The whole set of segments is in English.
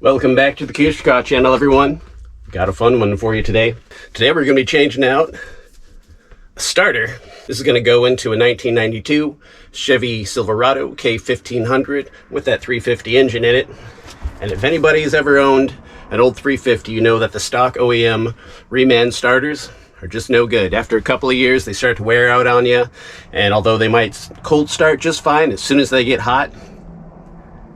Welcome back to the Kushka channel, everyone. Got a fun one for you today. Today we're going to be changing out a starter. This is going to go into a 1992 Chevy Silverado K1500 with that 350 engine in it. And if anybody's ever owned an old 350, you know that the stock OEM reman starters are just no good. After a couple of years, they start to wear out on you. And although they might cold start just fine, as soon as they get hot,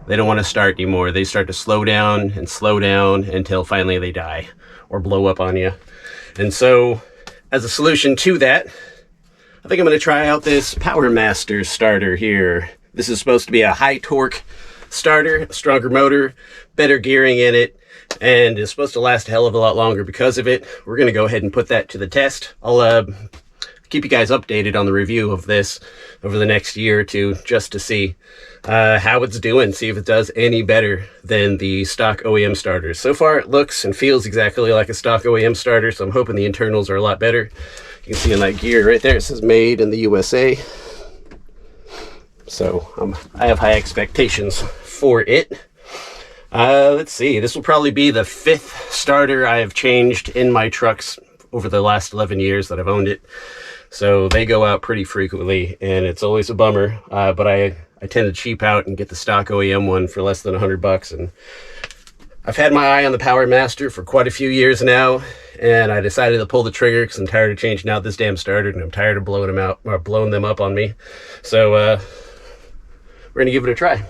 they don't want to start anymore. They start to slow down until finally they die or blow up on you. And so, as a solution to that, I think I'm going to try out this Powermaster starter here. This is supposed to be a high torque starter, a stronger motor, better gearing in it, and it's supposed to last a hell of a lot longer because of it. We're going to go ahead and put that to the test. I'll keep you guys updated on the review of this over the next year or two, just to see how it's doing, see if it does any better than the stock OEM starters. So far it looks and feels exactly like a stock OEM starter, so I'm hoping the internals are a lot better. You can see in that gear right there, it says made in the USA. So I have high expectations for it. Let's see, this will probably be the 5th starter I have changed in my trucks over the last 11 years that I've owned it. So they go out pretty frequently, and it's always a bummer. But I tend to cheap out and get the stock OEM one for less than $100. And I've had my eye on the Powermaster for quite a few years now, and I decided to pull the trigger because I'm tired of changing out this damn starter, and I'm tired of blowing them out or blowing them up on me. So we're gonna give it a try.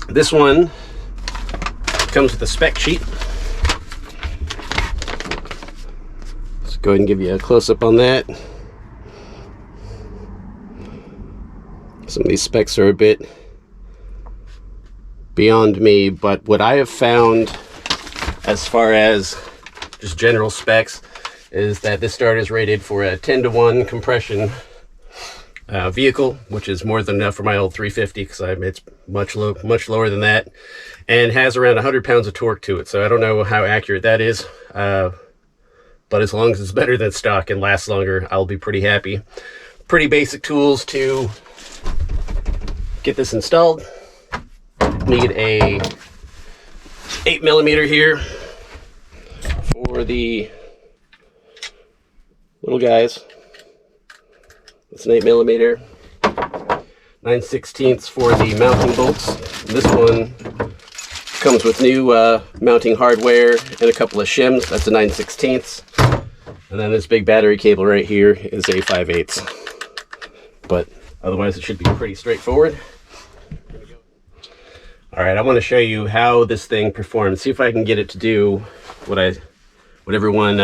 This one comes with a spec sheet. Let's go ahead and give you a close-up on that. Some of these specs are a bit beyond me, but what I have found as far as just general specs is that this starter is rated for a 10-to-1 compression vehicle, which is more than enough for my old 350 because it's much lower than that, and has around 100 pounds of torque to it. So I don't know how accurate that is, but as long as it's better than stock and lasts longer, I'll be pretty happy. Pretty basic tools to get this installed. Need a 8mm here for the little guys. It's an 8mm. 9/16 for the mounting bolts. This one comes with new mounting hardware and a couple of shims. That's a 9/16. And then this big battery cable right here is a 5/8. But otherwise it should be pretty straightforward. Alright, I want to show you how this thing performs. See if I can get it to do what everyone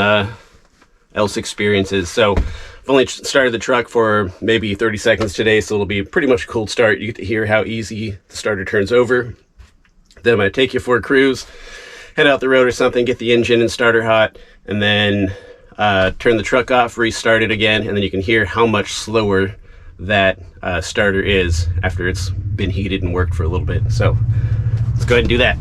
else experiences. So I've only started the truck for maybe 30 seconds today, so it'll be pretty much a cold start. You get to hear how easy the starter turns over. Then I'm going to take you for a cruise, head out the road or something, get the engine and starter hot, and then turn the truck off, restart it again, and then you can hear how much slower that starter is after it's been heated and worked for a little bit. So let's go ahead and do that.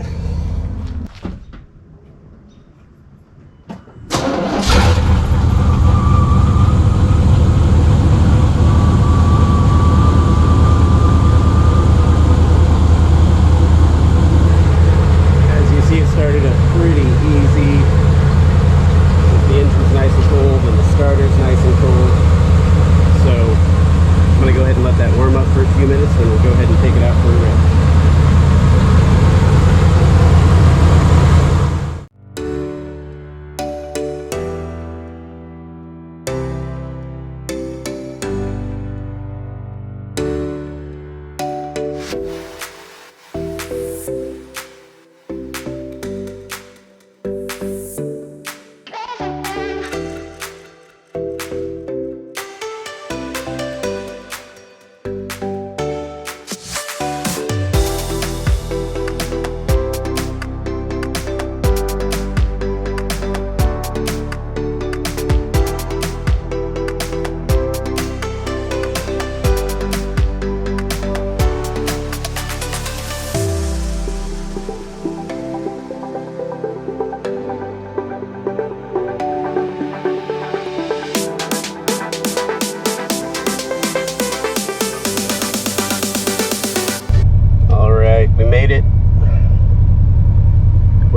As you see, it started up pretty easy. The engine's nice and cold and the starter's nice and cold. So I'm going to go ahead and let that warm up for a few minutes, then we'll go ahead and take it out for a rip.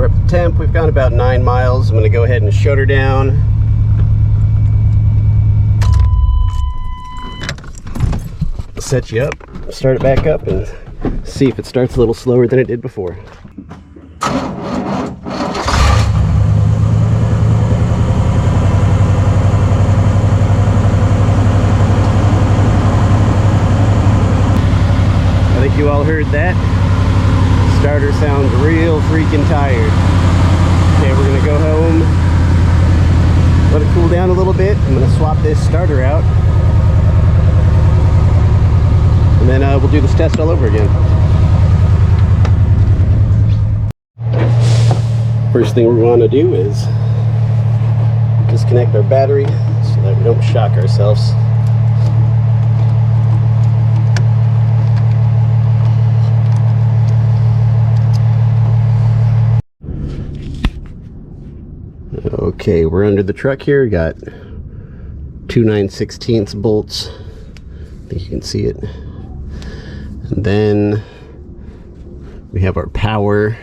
We're up to temp. We've gone about 9 miles. I'm going to go ahead and shut her down. Set you up, start it back up, and see if it starts a little slower than it did before. I think you all heard that. Starter sounds real freaking tired. Okay, we're gonna go home, let it cool down a little bit. I'm gonna swap this starter out, and then we'll do this test all over again. First thing we want to do is disconnect our battery so that we don't shock ourselves. Okay, we're under the truck here. Got 2 9/16 bolts. I think you can see it. And then we have our power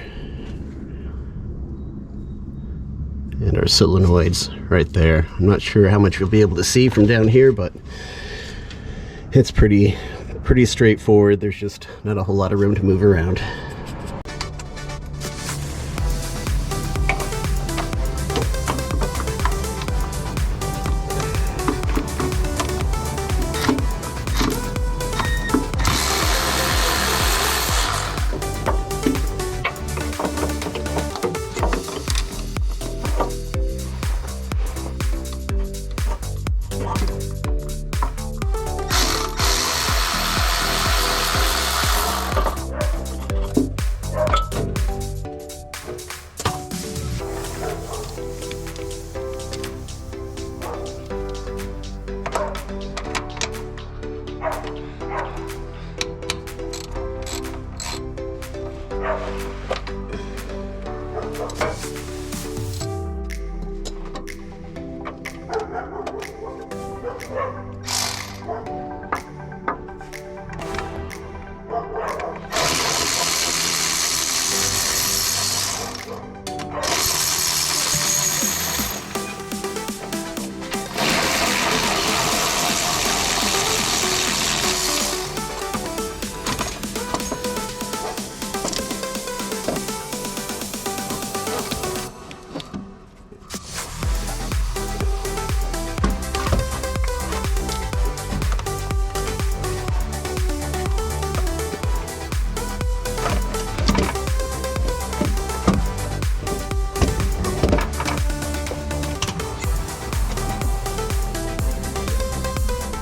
and our solenoids right there. I'm not sure how much you'll be able to see from down here, but it's pretty straightforward. There's just not a whole lot of room to move around.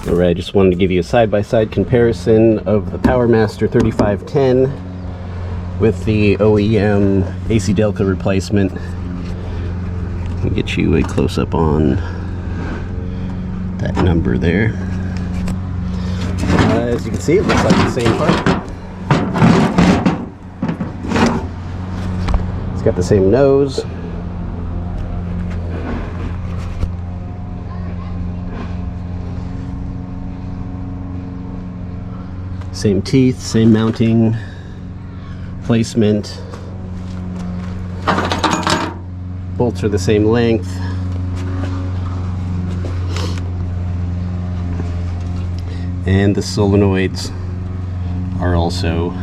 Alright, just wanted to give you a side-by-side comparison of the Powermaster 3510 with the OEM AC Delco replacement. I'll get you a close-up on that number there. As you can see, it looks like the same part. It's got the same nose. Same teeth, same mounting placement. Bolts are the same length. And the solenoids are also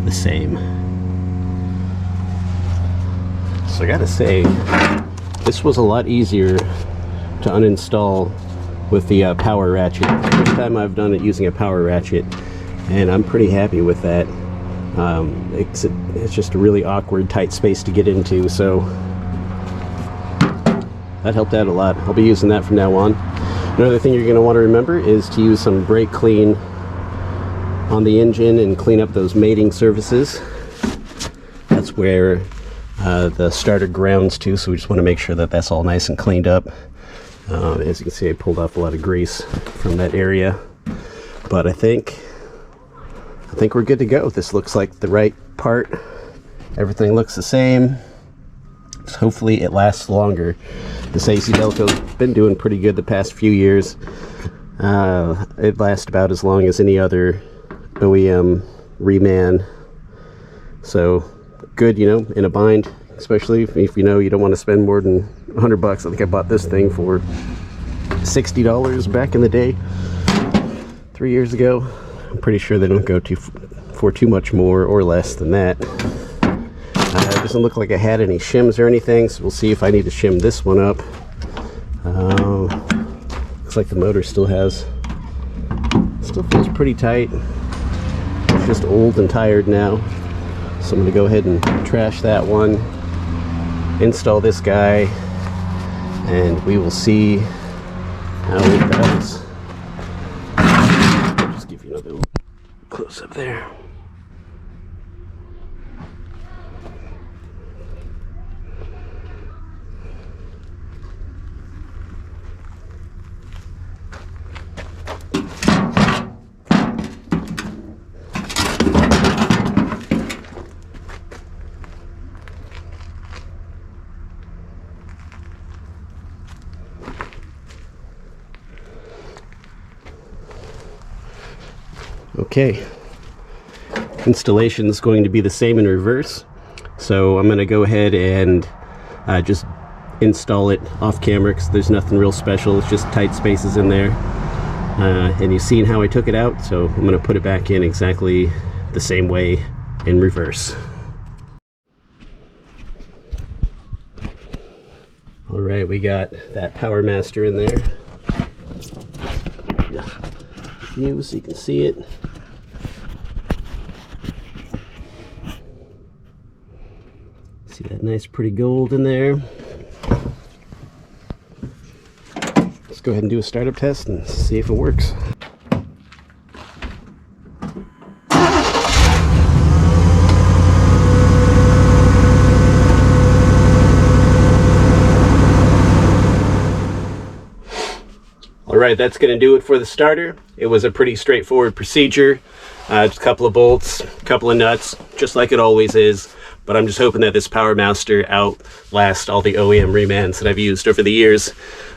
the same. So I gotta say, this was a lot easier to uninstall with the power ratchet. First time I've done it using a power ratchet, and I'm pretty happy with that. It's just a really awkward, tight space to get into, so that helped out a lot. I'll be using that from now on. Another thing you're going to want to remember is to use some brake clean on the engine and clean up those mating surfaces. That's where the starter grounds to, so we just want to make sure that that's all nice and cleaned up. As you can see, I pulled off a lot of grease from that area, but I think we're good to go. This looks like the right part. Everything looks the same. So hopefully it lasts longer. This AC Delco's been doing pretty good the past few years. It lasts about as long as any other OEM reman. So good, you know, in a bind, especially if you know you don't want to spend more than $100. I think I bought this thing for $60 back in the day, 3 years ago. I'm pretty sure they don't go for too much more or less than that. It doesn't look like I had any shims or anything, so we'll see if I need to shim this one up. Looks like the motor still feels pretty tight. It's just old and tired now, so I'm going to go ahead and trash that one, install this guy, and we will see how it does. I'll just give you another close up there. Okay, installation is going to be the same in reverse, so I'm going to go ahead and just install it off camera because there's nothing real special. It's just tight spaces in there, and you've seen how I took it out, so I'm going to put it back in exactly the same way in reverse. All right, we got that Powermaster in there. View so you can see it. See that nice pretty gold in there. Let's go ahead and do a startup test and see if it works. Alright, that's going to do it for the starter. It was a pretty straightforward procedure. Just a couple of bolts, a couple of nuts, just like it always is. But I'm just hoping that this Powermaster outlasts all the OEM remans that I've used over the years.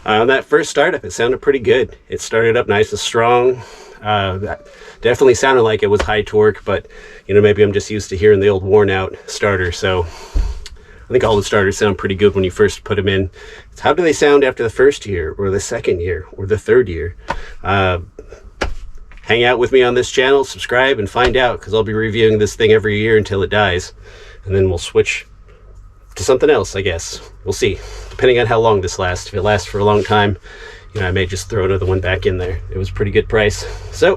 On that first startup, it sounded pretty good. It started up nice and strong. That definitely sounded like it was high torque, but you know, maybe I'm just used to hearing the old worn out starter. So I think all the starters sound pretty good when you first put them in. It's how do they sound after the first year or the second year or the third year? Hang out with me on this channel, subscribe, and find out, because I'll be reviewing this thing every year until it dies. And then we'll switch to something else, I guess. We'll see, depending on how long this lasts. If it lasts for a long time, you know, I may just throw another one back in there. It was a pretty good price. So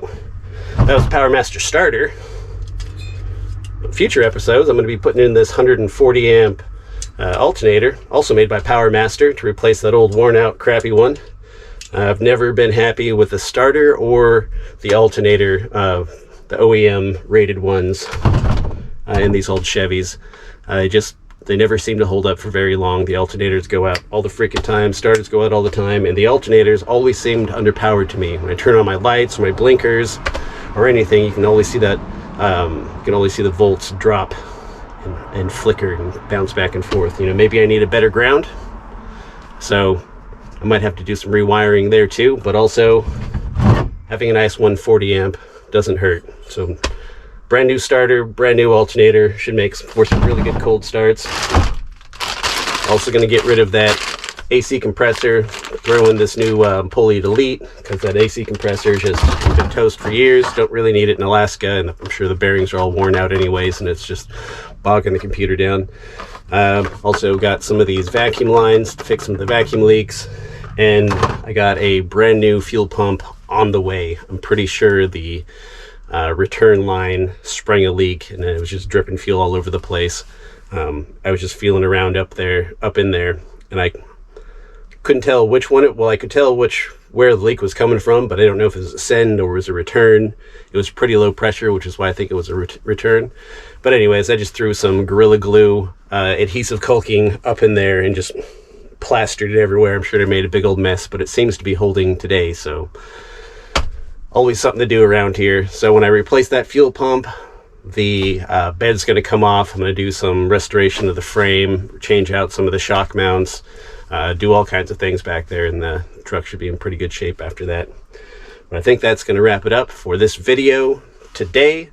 that was Powermaster starter. In future episodes, I'm going to be putting in this 140 amp alternator, also made by Powermaster, to replace that old worn out crappy one. I've never been happy with the starter or the alternator, the OEM rated ones in these old Chevys. They never seem to hold up for very long. The alternators go out all the freaking time, starters go out all the time, and the alternators always seemed underpowered to me. When I turn on my lights or my blinkers or anything, you can always see that you can always see the volts drop and flicker and bounce back and forth. You know, maybe I need a better ground, so I might have to do some rewiring there too, but also having a nice 140 amp doesn't hurt. So brand new starter, brand new alternator, should make for some really good cold starts. Also going to get rid of that AC compressor, throw in this new pulley delete, because that AC compressor has just been toast for years. Don't really need it in Alaska, and I'm sure the bearings are all worn out anyways, and it's just bogging the computer down. Also got some of these vacuum lines to fix some of the vacuum leaks, and I got a brand new fuel pump on the way. I'm pretty sure the return line sprang a leak, and it was just dripping fuel all over the place. I was just feeling around up in there, and I couldn't tell which one I could tell where the leak was coming from, but I don't know if it was a send or was a return. It was pretty low pressure, which is why I think it was a return. But anyways, I just threw some Gorilla Glue adhesive caulking up in there and just plastered it everywhere. I'm sure it made a big old mess, but it seems to be holding today, so always something to do around here. So when I replace that fuel pump, the bed's going to come off. I'm going to do some restoration of the frame, change out some of the shock mounts, do all kinds of things back there, and the truck should be in pretty good shape after that. But I think that's going to wrap it up for this video today.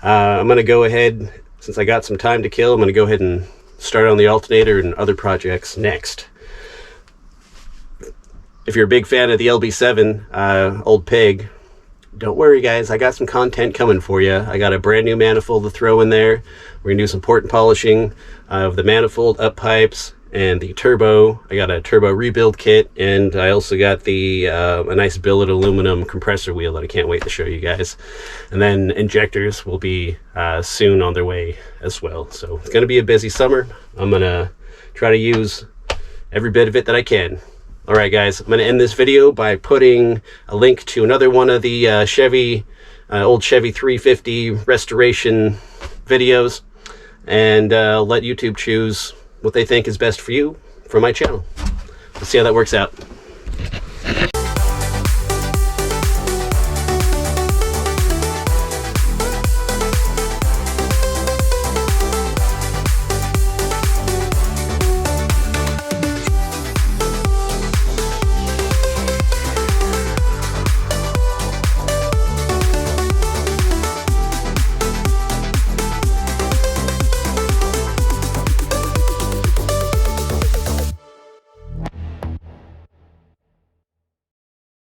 I'm going to go ahead, since I got some time to kill, I'm going to go ahead and start on the alternator and other projects next. If you're a big fan of the LB7 Old Pig, don't worry guys, I got some content coming for you. I got a brand new manifold to throw in there. We're gonna do some port and polishing of the manifold, up pipes, and the turbo. I got a turbo rebuild kit, and I also got the a nice billet aluminum compressor wheel that I can't wait to show you guys. And then injectors will be soon on their way as well. So it's gonna be a busy summer. I'm gonna try to use every bit of it that I can. All right, guys, I'm going to end this video by putting a link to another one of the Chevy, old Chevy 350 restoration videos, and let YouTube choose what they think is best for you for my channel. Let's see how that works out.